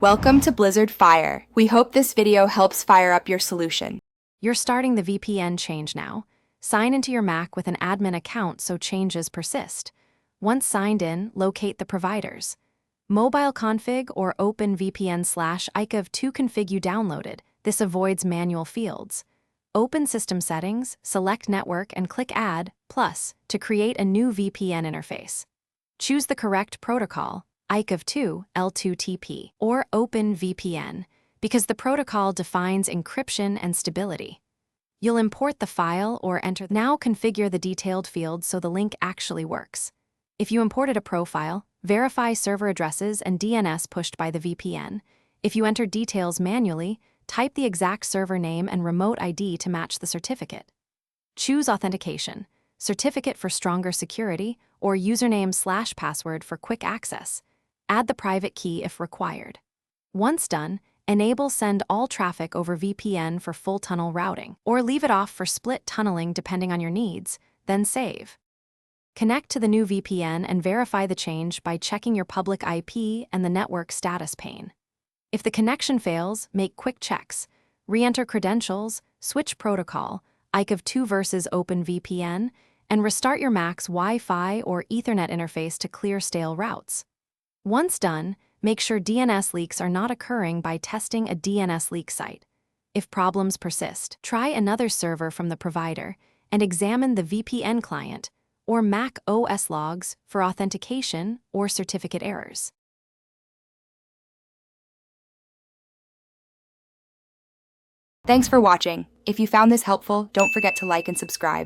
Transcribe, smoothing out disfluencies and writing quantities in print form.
Welcome to Blizzard Fire. We hope this video helps fire up your solution. You're starting the VPN change now. Sign into your Mac with an admin account so changes persist. Once signed in, locate the providers. Mobile config or OpenVPN/ICAV2 config you downloaded. This avoids manual fields. Open System Settings, select Network and click Add, Plus, to create a new VPN interface. Choose the correct protocol, ICAV2, L2TP, or OpenVPN, because the protocol defines encryption and stability. You'll import the file or enter. Now configure the detailed fields so the link actually works. If you imported a profile, verify server addresses and DNS pushed by the VPN. If you entered details manually, type the exact server name and remote ID to match the certificate. Choose authentication, certificate for stronger security, or username/password for quick access. Add the private key if required. Once done, enable send all traffic over VPN for full tunnel routing, or leave it off for split tunneling depending on your needs, then save. Connect to the new VPN and verify the change by checking your public IP and the network status pane. If the connection fails, make quick checks. Re-enter credentials, switch protocol, ICAV2 versus OpenVPN, and restart your Mac's Wi-Fi or Ethernet interface to clear stale routes. Once done, make sure DNS leaks are not occurring by testing a DNS leak site. If problems persist, try another server from the provider and examine the VPN client or Mac OS logs for authentication or certificate errors. Thanks for watching. If you found this helpful, don't forget to like and subscribe.